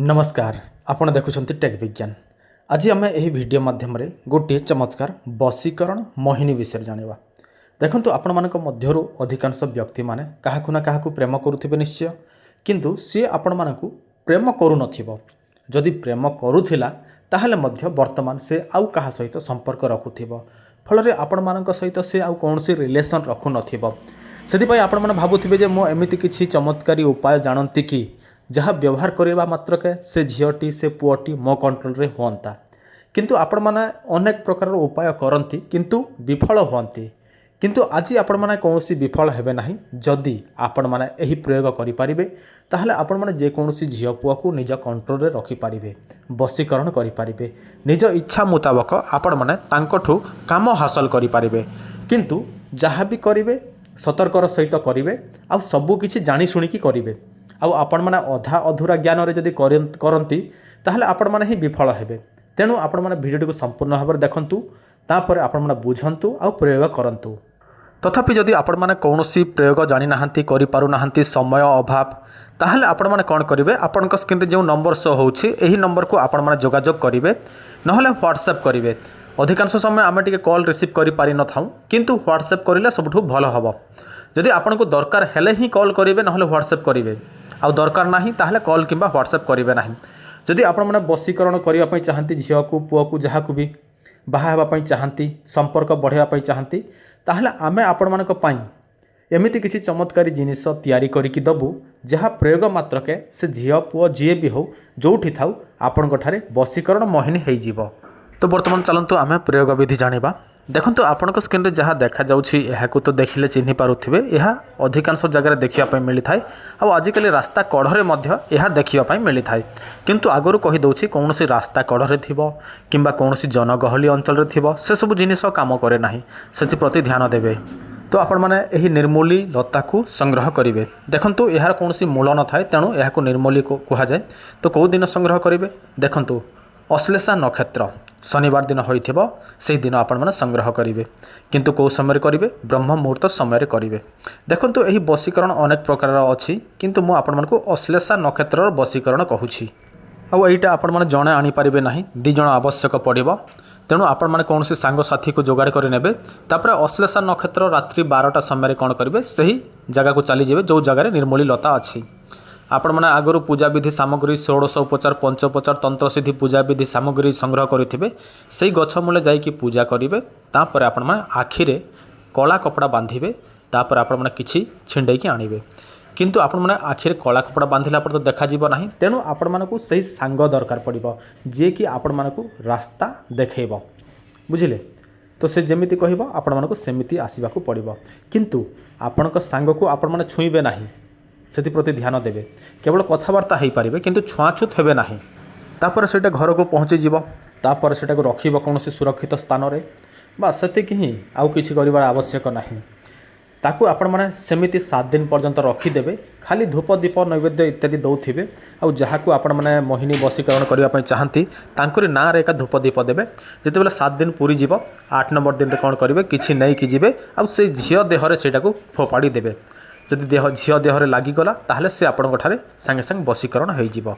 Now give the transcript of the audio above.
नमस्कार आपण देखुछंती टेक विज्ञान। आज आम यही वीडियो माध्यम गोटे चमत्कार वशीकरण मोहिनी विषय जानिबा। देखंतु आपण मानक मध्यरु अधिकांश व्यक्ति माने काहाकु ना काहाकु प्रेम करुथिबे निश्चय, किंतु सी आपण मानकु प्रेम करू नथिबो। जदि प्रेम करुथिला ताहले मध्य वर्तमान से आउ काहा सहित संपर्क रखुथिबो, फलरे आपण मानक सहित से आउ कोनसी रिलेशन रखु नथिबो। सेति पय आपण माने भाबुथिबे जे मो एमिति किछि चमत्कारी उपाय जानंती कि जहाँ व्यवहार करवा मात्रक से झीटी से पुओटी मो कंट्रोल रे होता, किंतु आपण माने अनेक प्रकार उपाय करती किंतु विफल होती। किंतु आज आपण माने कौनसी विफल हेबे नाही जदि आपण माने एही प्रयोग करि परिबे, ताहले आपण माने जे कौनसी झियो पुओ को निज कंट्रोल रे रखि परिबे, वशीकरण करि परिबे, निज इच्छा मुताबक आपण माने तांकठु काम हासिल करि परिबे। किंतु जहाँ भी करिवे सतर्कर सहित करिवे आ सबु किछि जानि सुनि कि करिवे। आउ आपण माने अधा अधूरा ज्ञान रे जदि करंती ताहले आपण माने ही विफल हेबे। तेणु आपण माने वीडियो को संपूर्ण भाव देखंतु, तापर आपण माने बुझंतु आ प्रयोग करंतु। तथापि जदि आपण माने कौनसी प्रयोग जानि नाहंती करि पारु नाहंती, समय अभाव, ताहले आपण माने कोन करिवे, आपनक स्क्रीन रे जो नंबर शो होउछि एही नंबर को आपण माने जोगाजोग करिवे, नहले व्हाट्सएप करिवे। अधिकांश समय आमे टिके कॉल रिसीव करि पारि न थाउ, किंतु व्हाट्सएप करिले सबठु भलो हबो। जदि आपनको दरकार हेले ही कॉल करिवे, नहले व्हाट्सएप करिवे, आउ दरकार नाही ताहले कॉल किंबा व्हाट्सएप करिवे नाही। जदि आपण माने वशीकरण करिया पई चाहंती, झियो को पुओ को जहा को भी बाहा हेबा पई चाहंती, संपर्क बढ़िया पई चाहंती, ताहले आमे आपण मानक पई एमिति किछि चमत्कारी जिनिस तयारी करिकि दबु, जहा प्रयोग मात्रके से झियो पुओ जिए भी हो जोठी थाउ आपणक ठारे वशीकरण मोहिनी हेइ जिवो। तो वर्तमान चलंतु आमे प्रयोग विधि जानिबा। देखंतु आपणक स्क्रीन रे जहाँ देखा जाउछि एहाकु तो देखिले चिन्हि पारुथिबे, एहा अधिकांश जगह देखिया पई मिली थाए। आ आजिकल रास्ता कढ़रे मध्य एहा देखिया पई मिली थाए, किंतु आगरु कहि दउछि कोनोसी रास्ता कढ़रे थिबो किंबा कोनोसी जनगहली अंचल रे थिबो, से सब जिनिस काम करे नाही, सेति प्रति ध्यान देबे। तो आपण माने एही निर्मूली लता को संग्रह करिवे। देखंतु एहार कोनोसी मूल न थाए, तेणु एहाकु निर्मूली को कुहा जाय। तो को दिन संग्रह करिवे, देखंतु अश्लेषा नक्षत्र शनिवार दिन होइथिबो सेही दिन आपण माने संग्रह करिवे, किंतु को समय रे करिवे, ब्रह्म मुहूर्त समय रे करिवे। देखंतु एही वशीकरण अनेक प्रकार अछि, किंतु मु आपण मानकु अश्लेषा नक्षत्र वशीकरण कहूछि। आ एइटा आपण माने जणे आनी परिबे नाही, दि जण आवश्यक पड़िबो। तेणु आपण माने कोनोसी सांग साथी को जोगाड़ करि नेबे। तापर अश्लेषा नक्षत्र रात्रि 12टा समय रे कोन करिवे, सेही जगह को चली जेबे जो जगह रे निर्मूली लता अछि। आपण माने आगरु पूजा विधि सामग्री षोडश उपचार पंचोपचार तंत्र सिद्धि पूजा विधि सामग्री संग्रह करिथिबे, सेही गछ मूले जाइकि पूजा करिवे। तापर आपण माने आखिरे कला कपड़ा बांधिबे, तापर आपण माने किछि छिंडेकी आनिबे। किंतु आपण माने आखिरे कला कपड़ा बांधिला पर तो देखा जीव नाही, तेणु आपण मानकु सेही सांग दरकार पड़िबो जे कि आपण मानकु रास्ता देखैबो, बुझिले। तो से जेमिति कहिबो आपण मानकु सेमिति आसीबाकू पड़िबो, किंतु आपणक सांग को आपण माने छुईबे नाही, सेति प्रति ध्यान देबे। केवल कथबार्ता हेइ पारिबे, किंतु छुआछुत हेबे नाही। तापर सेटा घर को पहुँची जीव, तापर सेटा को रखिबो कोनोसी सुरक्षित स्थान रे, बा सेतिकि ही आउ किछि करिबार आवश्यक नाही। ताकू आपण माने सेमिति 7 दिन पर्यंत रखी देबे, खाली धूप दीप नैवेद्य इत्यादि दउथिबे। आउ जहाकू आपण माने मोहिनी वशीकरण करिया पई चाहंती तांकरी ना रे एका धूप दीप देबे। जेतेबेले 7 दिन पूरी जीव, 8 नंबर दिन रे कोन करिवे, किछि नै कि जिवे आउ से झियो देह रे सेटाकू फोपाड़ी देबे। जदि झियो देह रे लागि गला ताहले से आपणक ठारे संगे संगे वशीकरण हेइ जिवो।